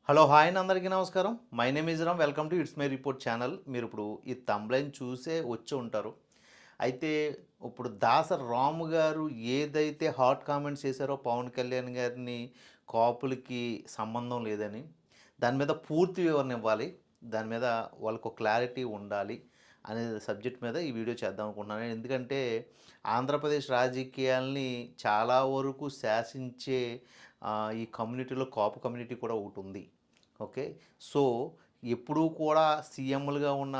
Hello hi అండి, అందరికీ నమస్కారం. My name is Ram. Welcome to it's my report channel. మీరు ఇప్పుడు ఈ థంబ్‌నెయిల్ చూసే వచ్చి ఉంటారు. అయితే ఇప్పుడు దాసరి రాము గారు ఏదైతే హాట్ కామెంట్స్ చేశారో పవన్ కళ్యాణ్ గారిని కాపులకి సంబంధం లేదని, దాని మీద పూర్తి వివరణ ఇవ్వాలి. దాని మీద వాళ్ళకు క్లారిటీ ఉండాలి అనే సబ్జెక్ట్ మీద ఈ వీడియో చేద్దాం అనుకుంటున్నాను. ఎందుకంటే ఆంధ్రప్రదేశ్ రాజకీయాల్ని చాలా వరకు శాసించే ఈ కమ్యూనిటీలో కాపు కమ్యూనిటీ కూడా ఒకటుంది. ఓకే. సో, ఎప్పుడూ కూడా సీఎంలుగా ఉన్న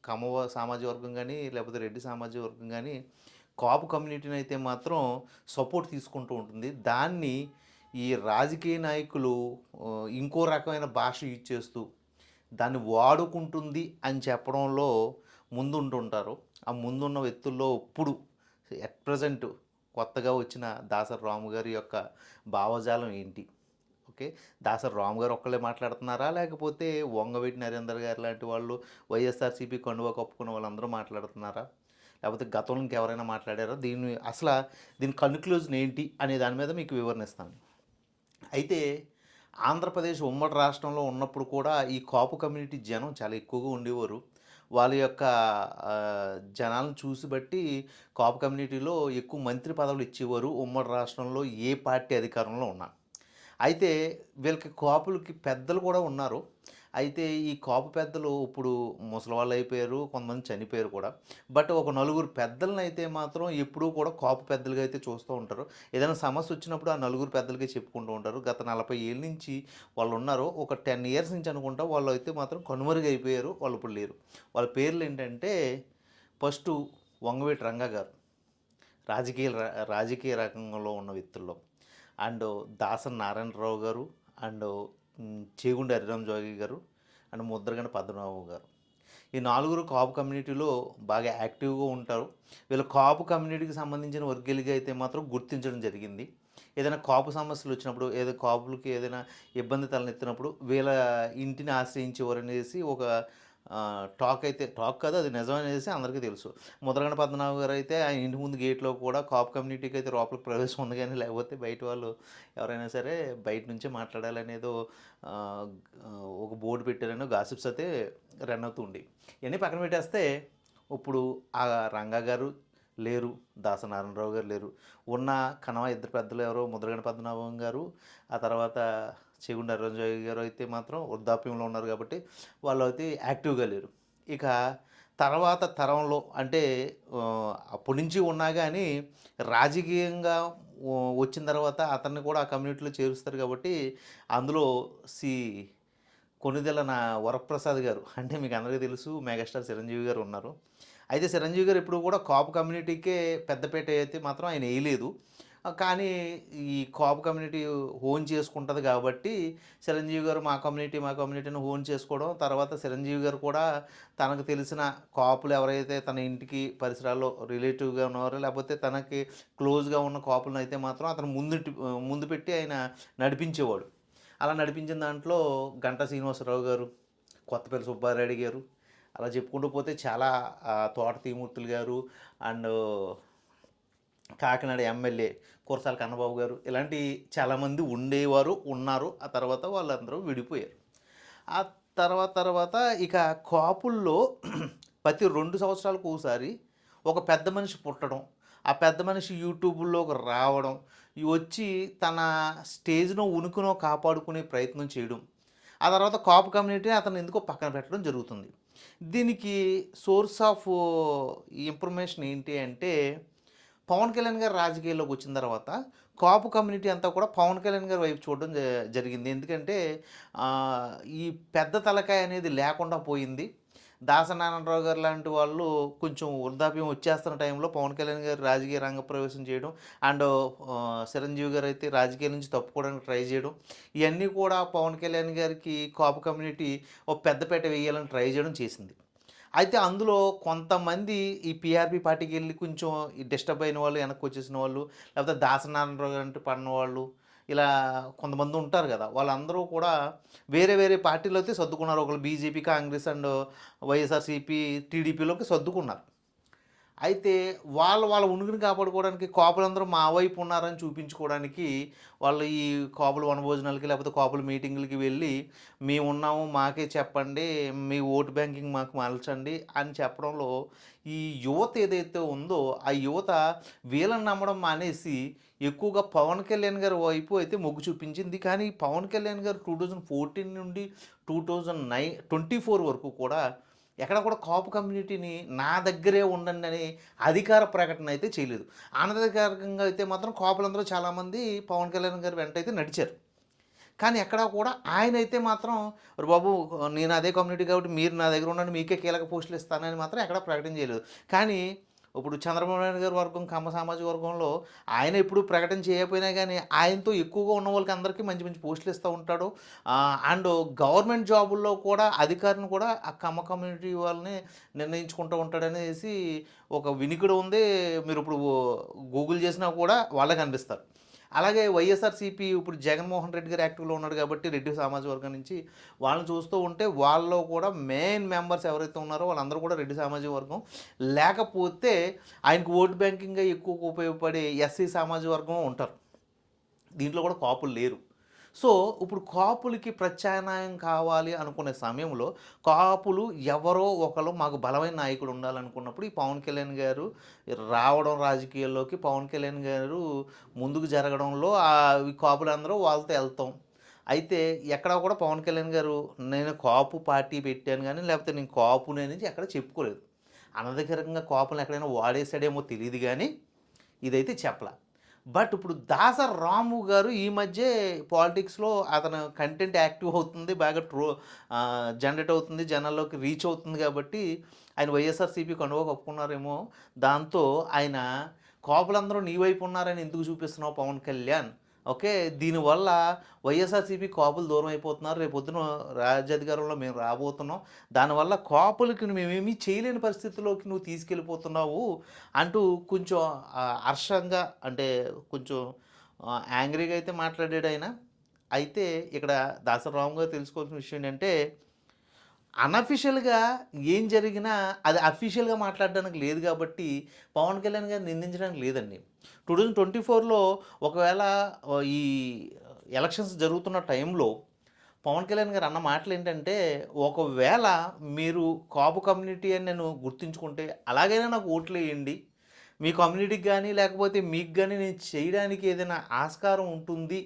కమ్మ సామాజిక వర్గం గానీ, లేకపోతే రెడ్డి సామాజిక వర్గం గానీ, కాపు కమ్యూనిటీని అయితే మాత్రం సపోర్ట్ తీసుకుంటూ ఉంటుంది. దాన్ని ఈ రాజకీయ నాయకులు ఇంకో రకమైన భాష యూజ్ చేస్తూ, దాన్ని వాడుకుంటుంది అని చెప్పడంలో ముందుంటుంటారు. ఆ ముందున్న వ్యక్తుల్లో ఇప్పుడు ఎట్ ప్రెజెంట్ కొత్తగా వచ్చిన దాసరి రాము గారి యొక్క భావజాలం ఏంటి? ఓకే. దాసరి రాము గారు ఒక్కళ్ళే మాట్లాడుతున్నారా? లేకపోతే వంగవీటి నరేందర్ గారు లాంటి వాళ్ళు, వైఎస్ఆర్‌సీపీ కండువా కప్పుకున్న వాళ్ళందరూ మాట్లాడుతున్నారా? లేకపోతే గతంలో ఇంకెవరైనా మాట్లాడారా? దీని కన్‌క్లూజన్ ఏంటి అనే దాని మీద మీకు వివరణ ఇస్తాను. అయితే ఆంధ్రప్రదేశ్ ఉమ్మడి రాష్ట్రంలో ఉన్నప్పుడు కూడా ఈ కాపు కమ్యూనిటీ జనం చాలా ఎక్కువగా ఉండేవారు. వాళ్ళ యొక్క జనాలను చూసి బట్టి కాపు కమ్యూనిటీలో ఎక్కువ మంత్రి పదవులు ఇచ్చేవారు ఉమ్మడి రాష్ట్రంలో ఏ పార్టీ అధికారంలో ఉన్నా. అయితే వీళ్ళకి కాపులకి పెద్దలు కూడా ఉన్నారు. అయితే ఈ కాపు పెద్దలు ఇప్పుడు ముసలివాళ్ళు అయిపోయారు. కొంతమంది చనిపోయారు కూడా. బట్ ఒక నలుగురు పెద్దలనైతే మాత్రం ఎప్పుడూ కూడా కాపు పెద్దలుగా అయితే చూస్తూ ఉంటారు. ఏదైనా సమస్య వచ్చినప్పుడు ఆ నలుగురు పెద్దలకే చెప్పుకుంటూ ఉంటారు. గత 40 ఏళ్ళ నుంచి వాళ్ళున్నారు. ఒక 10 ఇయర్స్ నుంచి అనుకుంటా వాళ్ళైతే మాత్రం కనుమరుగైపోయారు. వాళ్ళు ఇప్పుడు లేరు. వాళ్ళ పేర్లేంటంటే ఫస్టు వంగవీటి రంగా గారు. రాజకీయ రంగంలో ఉన్న వ్యక్తుల్లో. అండ్ దాసరి నారాయణరావు గారు, అండ్ చేగుండి హరిరామ్ జోగి గారు, అండ్ ముద్రగడ పద్మనాభం గారు. ఈ నలుగురు కాపు కమ్యూనిటీలో బాగా యాక్టివ్‌గా ఉంటారు. వీళ్ళు కాపు కమ్యూనిటీకి సంబంధించిన వర్గీయులుగా అయితే మాత్రం గుర్తించడం జరిగింది. ఏదైనా కాపు సమస్యలు వచ్చినప్పుడు, ఏదో కాపులకి ఏదైనా ఇబ్బంది తలెత్తినప్పుడు వీళ్ళ ఇంటిని ఆశ్రయించేవారనేసి ఒక టాక్ కాదు, అది నిజమనేసి అందరికీ తెలుసు. ముద్రగడ పద్మనాభం గారైతే ఆయన ఇంటి ముందు గేట్‌లో కూడా కాపు కమ్యూనిటీకి అయితే లోపలికి ప్రవేశం ఉంది గానీ, లేకపోతే బయట వాళ్ళు ఎవరైనా సరే బయట నుంచే మాట్లాడాలనేదో ఆహ్, ఒక బోర్డ్ పెట్టారనో గాసిప్స్ అయితే రన్ అవుతూ ఉండేవి. ఇయన్నీ పక్కన పెట్టేస్తే, ఇప్పుడు ఆ రంగా గారు లేరు. దాసనారాయణరావు గారు లేరు. ఉన్న కనవ ఇద్దరు పెద్దలు ఎవరో ముద్రగడ పద్మనాభం గారు, ఆ తర్వాత చేగుండ హరిరామజోగి గారు అయితే మాత్రం వృద్ధాప్యంలో ఉన్నారు కాబట్టి వాళ్ళైతే యాక్టివ్‌గా లేరు. ఇక తర్వాత తరంలో అంటే అప్పటి నుంచి ఉన్నా గానీ రాజకీయంగా వచ్చిన తర్వాత అతన్ని కూడా ఆ కమ్యూనిటీలో చేరుస్తారు కాబట్టి అందులో సి కొణిదెల వరప్రసాద్ గారు అంటే మీకు అందరికీ తెలుసు మెగాస్టార్ చిరంజీవి గారు ఉన్నారు. అయితే చిరంజీవి గారు ఎప్పుడు కూడా కాపు కమ్యూనిటీకే పెద్దపీట అయితే మాత్రం ఆయన ఎయలేదు. కానీ ఈ కాపు కమ్యూనిటీ ఓన్ చేసుకుంటది కాబట్టి చిరంజీవి గారు మా కమ్యూనిటీని ఓన్ చేసుకోవడం, తర్వాత చిరంజీవి గారు కూడా తనకు తెలిసిన కాపులు ఎవరైతే తన ఇంటికి పరిసరాల్లో రిలేటివ్‌గా ఉన్నారో, లేకపోతే తనకి క్లోజ్‌గా ఉన్న కాపులనైతే మాత్రం అతను ముందు పెట్టి ఆయన నడిపించేవాడు. అలా నడిపించిన దాంట్లో గంటా శ్రీనివాసరావు గారు, కొత్తపల్లి సుబ్బారెడ్డి గారు, అలా చెప్పుకుంటూ పోతే చాలా తోట తీమూర్తులు గారు, అండ్ కాకినాడ ఎమ్మెల్యే కురసాల కన్నబాబు గారు, ఇలాంటి చాలామంది ఉండేవారు, ఉన్నారు. ఆ తర్వాత వాళ్ళందరూ విడిపోయారు. ఆ తర్వాత ఇక కాపుల్లో ప్రతి 2 సంవత్సరాలకు ఒకసారి ఒక పెద్ద మనిషి పుట్టడం, ఆ పెద్ద మనిషి యూట్యూబుల్లోకి రావడం, వచ్చి తన స్టేజ్‌నో, ఉనికినో కాపాడుకునే ప్రయత్నం చేయడం. ఆ తర్వాత కాపు కమ్యూనిటీ అతన్ని ఎందుకో పక్కన పెట్టడం జరుగుతుంది. దీనికి సోర్స్ ఆఫ్ ఇన్ఫర్మేషన్ ఏంటి అంటే, పవన్ కళ్యాణ్ గారు రాజకీయాల్లోకి వచ్చిన తర్వాత కాపు కమ్యూనిటీ అంతా కూడా పవన్ కళ్యాణ్ గారి వైపు చూడడం జరిగింది. ఎందుకంటే ఆహ్, ఈ పెద్ద తలకాయ అనేది లేకుండా పోయింది. దాసనారాయణరావు గారు లాంటి వాళ్ళు కొంచెం వృద్ధాప్యం వచ్చేస్తున్న టైంలో పవన్ కళ్యాణ్ గారు రాజకీయ రంగ ప్రవేశం చేయడం, అండ్ చిరంజీవి గారు అయితే రాజకీయాల నుంచి తప్పుకోవడానికి ట్రై చేయడం, ఇవన్నీ కూడా పవన్ కళ్యాణ్ గారికి కాపు కమ్యూనిటీ ఒక పెద్దపీట వేయాలని ట్రై చేయడం చేసింది. అయితే అందులో కొంతమంది ఈ పీఆర్పీ పార్టీకెళ్ళి కొంచెం ఈ డిస్టర్బ్ అయిన వాళ్ళు, వెనక్కి వచ్చేసిన వాళ్ళు, లేకపోతే దాసనారాయణరావు గారంటే పడిన వాళ్ళు, ఇలా కొంతమంది ఉంటారు కదా! వాళ్ళందరూ కూడా వేరే వేరే పార్టీలో అయితే సర్దుకున్నారు. ఒకళ్ళు బీజేపీ, కాంగ్రెస్ అండ్ వైఎస్ఆర్‌సీపీ, టీడీపీలోకి సర్దుకున్నారు. అయితే వాళ్ళ ఉనికిని కాపాడుకోవడానికి కాపులందరూ మా వైపు ఉన్నారని చూపించుకోవడానికి వాళ్ళు ఈ కాపుల వనభోజనాలకి లేకపోతే కాపుల మీటింగులకి వెళ్ళి మేమున్నాము మాకే చెప్పండి మీ ఓటు బ్యాంకింగ్ మాకు మలచండి అని చెప్పడంలో ఈ యువత ఏదైతే ఉందో ఆ యువత వీళ్ళని నమ్మడం మానేసి ఎక్కువగా పవన్ కళ్యాణ్ గారి వైపు అయితే మొగ్గు చూపించింది. కానీ పవన్ కళ్యాణ్ గారు 2014 నుండి 2024 వరకు కూడా ఎక్కడ కూడా కాపు కమ్యూనిటీని నా దగ్గరే ఉండండి అని అధికార ప్రకటన అయితే చేయలేదు. అనధికారికంగా అయితే మాత్రం కాపులందరూ చాలామంది పవన్ కళ్యాణ్ గారి వెంట అయితే నడిచారు. కానీ ఎక్కడా కూడా ఆయనైతే మాత్రం "ఒరేయ్ బాబు నేను అదే కమ్యూనిటీ కాబట్టి మీరు నా దగ్గర ఉండండి మీకే కీలక పోస్టులు ఇస్తానని మాత్రం ఎక్కడ ప్రకటన చేయలేదు. కానీ ఇప్పుడు చంద్రబాబు నాయుడు గారి వర్గం కమ్మ సామాజిక వర్గంలో ఆయన ఎప్పుడు ప్రకటన చేయకపోయినా కానీ ఆయనతో ఎక్కువగా ఉన్న వాళ్ళకి అందరికీ మంచి మంచి పోస్టులు ఇస్తూ ఉంటాడు. అండ్ గవర్నమెంట్ జాబుల్లో కూడా అధికారిని కూడా ఆ కమ్మ కమ్యూనిటీ వాళ్ళని నిర్ణయించుకుంటూ ఉంటాడనేసి ఒక వినికిడి ఉంది. మీరు ఇప్పుడు గూగుల్ చేసినా కూడా వాళ్ళే కనిపిస్తారు. అలాగే వైఎస్ఆర్సీపీ ఇప్పుడు జగన్మోహన్ రెడ్డి గారు యాక్టివ్‌లో ఉన్నాడు కాబట్టి రెడ్డి సామాజిక వర్గం నుంచి వాళ్ళని చూస్తూ ఉంటే వాళ్ళలో కూడా మెయిన్ మెంబర్స్ ఎవరైతే ఉన్నారో వాళ్ళందరూ కూడా రెడ్డి సామాజిక వర్గం. లేకపోతే ఆయనకు ఓట్ బ్యాంకింగ్‌గా ఎక్కువగా ఉపయోగపడే ఎస్సీ సామాజిక వర్గం ఉంటారు. దీంట్లో కూడా కాపులు లేరు. సో, ఇప్పుడు కాపులకి ప్రత్యామ్నాయం కావాలి అనుకునే సమయంలో కాపులు ఎవరో ఒకళ్ళు మాకు బలమైన నాయకుడు ఉండాలనుకున్నప్పుడు ఈ పవన్ కళ్యాణ్ గారు రావడం రాజకీయాల్లోకి పవన్ కళ్యాణ్ గారు ముందుకు జరగడంలో ఈ కాపులందరూ వాళ్ళతో ఎళ్తాం. అయితే ఎక్కడ కూడా పవన్ కళ్యాణ్ గారు నేను కాపు పార్టీ పెట్టాను గానీ, లేకపోతే నేను కాపుని అనేది ఎక్కడ చెప్పుకోలేదు. అనధికారికంగా కాపులను ఎక్కడైనా వాడేసాడేమో తెలీదు గానీ, ఇదైతే చెప్పలా. బట్ ఇప్పుడు దాసరి రాము గారు ఈ మధ్యే పాలిటిక్స్‌లో అతను కంటెంట్ యాక్టివ్ అవుతుంది. బాగా జనరేట్ అవుతుంది. జనాల్లోకి రీచ్ అవుతుంది కాబట్టి ఆయన వైఎస్ఆర్‌సీపీ కండువా కప్పుకున్నారేమో. దాంతో ఆయన "కాపులందరూ నీ వైపు ఉన్నారని ఎందుకు చూపిస్తున్నావు పవన్ కళ్యాణ్? ఓకే. దీనివల్ల వైఎస్ఆర్‌సీపీ కాపులు దూరం అయిపోతున్నారు. రేపొద్దున రాజ్యాధికారంలో మేము రాబోతున్నాం. దానివల్ల కాపులకి మేమేమీ చేయలేని పరిస్థితిలోకి నువ్వు తీసుకెళ్ళిపోతున్నావు" అంటూ కొంచెం హర్షంగా అంటే కొంచెం యాంగ్రీగా అయితే మాట్లాడాడాయన. అయితే ఇక్కడ దాసరి రాము గారు తెలుసుకోవాల్సిన విషయం ఏంటంటే అన్‌అఫీషియల్‌గా ఏం జరిగినా అది అఫీషియల్‌గా మాట్లాడడానికి లేదు గాబట్టి, పవన్ కళ్యాణ్ గారిని నిందించడానికి లేదండి. 2024లో ఒకవేళ ఈ ఎలక్షన్స్ జరుగుతున్న టైంలో పవన్ కళ్యాణ్ గారు అన్న మాటలేంటంటే, ఒకవేళ మీరు కాపు కమ్యూనిటీ అని నేను గుర్తుంచుకుంటే, అలాగైనా నాకు ఓట్లేయండి. మీ కమ్యూనిటీకి గానీ, లేకపోతే మీకు గానీ నేను చేయడానికి ఏదైనా ఆస్కారం ఉంటుంది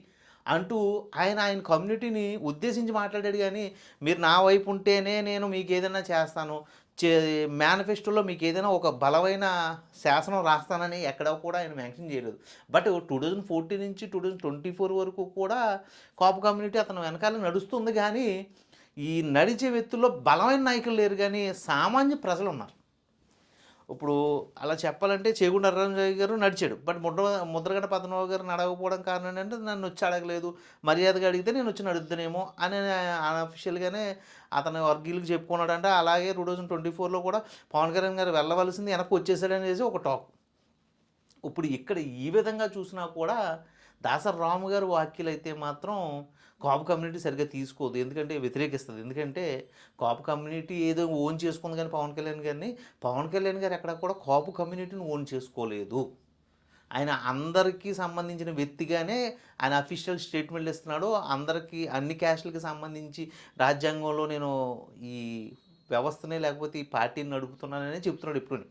అంటూ ఆయన కమ్యూనిటీని ఉద్దేశించి మాట్లాడాడు గానీ, మీరు నా వైపు ఉంటేనే నేను మీకేదైనా చేస్తాను. చే మేనిఫెస్టోలో మీకేదైనా ఒక బలమైన శాసనం రాస్తానని ఎక్కడ కూడా ఆయన మెన్షన్ చేయలేదు. బట్ 2014 నుంచి 2024 వరకు కూడా కాపు కమ్యూనిటీ అతని వెనకాల నడుస్తుంది గానీ, ఈ నడిచే వ్యక్తుల్లో బలమైన నాయకులు లేరు గానీ, సామాన్య ప్రజలున్నారు. ఇప్పుడు అలా చెప్పాలంటే చేగుండ అరుణరాజయ్య గారు నడిచాడు. బట్ ముద్రగడ పద్మనాభం గారు నడవకపోవడం కారణం ఏంటంటే నన్నొచ్చి అడగలేదు. మర్యాదగా అడిగితే నేనొచ్చి నడుద్దునేమో అని అన్‌అఫీషియల్‌గానే అతని వర్గీయులకు చెప్పుకున్నాడంట. అలాగే 2024లో కూడా పవన్ కళ్యాణ్ గారు వెళ్ళవలసింది వెనక్కి వచ్చేసాడనేసి ఒక టాక్. ఇప్పుడు ఇక్కడ ఈ విధంగా చూసినా కూడా దాసరి రాము గారి వ్యాఖ్యలైతే మాత్రం కాపు కమ్యూనిటీ సరిగ్గా తీసుకోదు. ఎందుకంటే వ్యతిరేకిస్తది. ఎందుకంటే కాపు కమ్యూనిటీ ఏదో ఓన్ చేసుకుంది కానీ పవన్ కళ్యాణ్ గారిని, పవన్ కళ్యాణ్ గారు ఎక్కడ కూడా కాపు కమ్యూనిటీని ఓన్ చేసుకోలేదు. ఆయన అందరికీ సంబంధించిన వ్యక్తిగానే ఆయన అఫీషియల్ స్టేట్మెంట్లు ఇస్తున్నాడు. అందరికీ అన్ని క్యాస్ట్‌లకి సంబంధించి రాజ్యాంగంలో నేను ఈ వ్యవస్థని లేకపోతే ఈ పార్టీని నడుపుతున్నాననే చెప్తున్నాడు ఎప్పుడూని.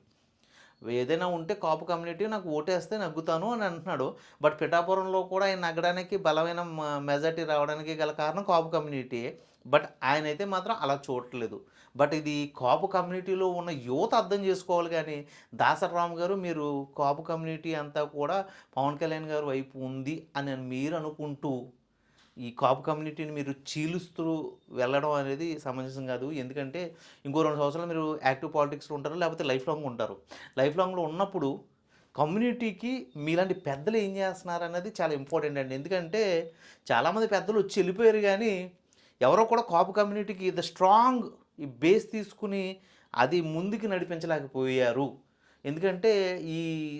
ఏదైనా ఉంటే కాపు కమ్యూనిటీ నాకు ఓటేస్తే నగ్గుతాను అని అంటున్నాడు. బట్ పిఠాపురంలో కూడా ఆయన నగ్గడానికి బలమైన మెజారిటీ రావడానికి గల కారణం కాపు కమ్యూనిటీయే. బట్ ఆయనైతే మాత్రం అలా చూడట్లేదు. బట్ ఇది కాపు కమ్యూనిటీలో ఉన్న యువత అర్థం చేసుకోవాలి గానీ, దాసరి రాము గారు మీరు కాపు కమ్యూనిటీ అంతా కూడా పవన్ కళ్యాణ్ గారి వైపు ఉంది అని మీరు అనుకుంటూ ఈ కాపు కమ్యూనిటీని మీరు చీలుస్తూ వెళ్ళడం అనేది సమంజసం కాదు. ఎందుకంటే ఇంకో 2 సంవత్సరాలు మీరు యాక్టివ్ పాలిటిక్స్‌లో ఉంటారు. లేకపోతే లైఫ్ లాంగ్ ఉంటారు. లైఫ్ లాంగ్‌లో ఉన్నప్పుడు కమ్యూనిటీకి మీలాంటి పెద్దలు ఏం చేస్తున్నారన్నది చాలా ఇంపార్టెంట్ అండి. ఎందుకంటే చాలామంది పెద్దలు వచ్చి వెళ్ళిపోయారు గానీ, ఎవరో కూడా కాపు కమ్యూనిటీకి స్ట్రాంగ్ ఈ బేస్ తీసుకొని అది ముందుకు నడిపించలేకపోయారు. ఎందుకంటే ఈ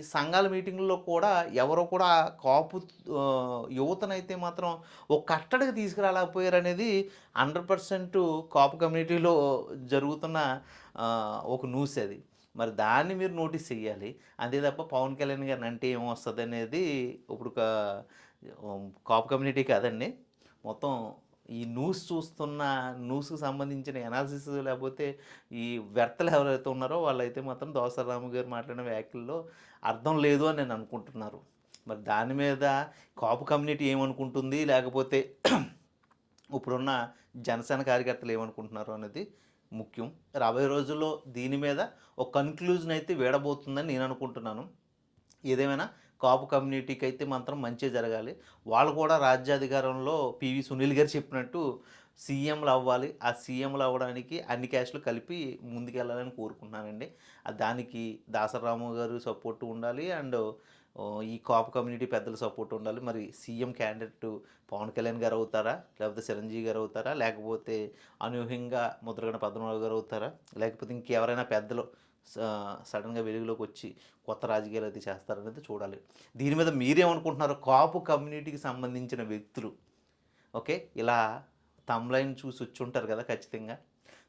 సంఘాల మీటింగుల్లో కూడా ఎవరో కూడా కాపు యువతనైతే మాత్రం ఒక కట్టడికి తీసుకురాలేకపోయారనేది 100% కాపు కమ్యూనిటీలో జరుగుతున్న ఒక న్యూస్ అది. మరి దాన్ని మీరు నోటీస్ చెయ్యాలి. అంతే తప్ప పవన్ కళ్యాణ్ గారిని అంటే ఏమొస్తదనేది ఇప్పుడు కాపు కమ్యూనిటీ కాదండి. మొత్తం ఈ న్యూస్ చూస్తున్న న్యూస్‌కి సంబంధించిన ఎనాలిసిస్ లేకపోతే ఈ వ్యర్థలు ఎవరైతే ఉన్నారో వాళ్ళైతే మాత్రం దోసరి రాము గారు మాట్లాడిన వ్యాఖ్యల్లో అర్థం లేదు అని నేను అనుకుంటున్నారు. మరి దాని మీద కాపు కమ్యూనిటీ ఏమనుకుంటుంది? లేకపోతే ఇప్పుడున్న జనసేన కార్యకర్తలు ఏమనుకుంటున్నారు అనేది ముఖ్యం. రాబోయే రోజుల్లో దీని మీద ఒక కన్క్లూజన్ అయితే వీడబోతుందని నేను అనుకుంటున్నాను. ఏదేమైనా కాపు కమ్యూనిటీకి అయితే మాత్రం మంచే జరగాలి. వాళ్ళు కూడా రాజ్యాధికారంలో పివి సునీల్ గారు చెప్పినట్టు సీఎంలు అవ్వాలి. ఆ సీఎంలు అవ్వడానికి అన్ని క్యాస్టులు కలిపి ముందుకెళ్ళాలని కోరుకుంటున్నానండి. దానికి దాసరాము గారు సపోర్ట్ ఉండాలి. అండ్ ఈ కాపు కమ్యూనిటీ పెద్దల సపోర్ట్ ఉండాలి. మరి సీఎం క్యాండిడేట్ పవన్ కళ్యాణ్ గారు అవుతారా? లేకపోతే చిరంజీవి గారు అవుతారా? లేకపోతే అనూహ్యంగా ముద్రగడ పద్మనాభం గారు అవుతారా? లేకపోతే ఇంకెవరైనా పెద్దలు సడన్గా వెలుగులోకి వచ్చి కొత్త రాజకీయాలు అయితే చేస్తారనేది చూడాలి. దీని మీద మీరేమనుకుంటున్నారో కాపు కమ్యూనిటీకి సంబంధించిన వ్యక్తులు ఓకే ఇలా తమ్లైన్ చూసి వచ్చి ఉంటారు కదా ఖచ్చితంగా.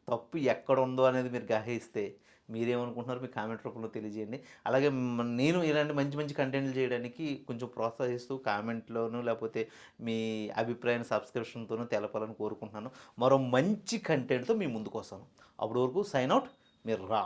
తప్పు ఎక్కడ ఉందో అనేది మీరు గ్రహిస్తే మీరేమనుకుంటున్నారో మీ కామెంట్ రూపంలో తెలియజేయండి. అలాగే నేను ఇలాంటి మంచి మంచి కంటెంట్లు చేయడానికి కొంచెం ప్రోత్సహిస్తూ కామెంట్లోనూ లేకపోతే మీ అభిప్రాయాన్ని సబ్స్క్రిప్షన్తోనూ తెలపాలని కోరుకుంటున్నాను. మరో మంచి కంటెంట్తో మీ ముందుకు వస్తాను. అప్పటి వరకు సైన్ అవుట్. మీరు రా.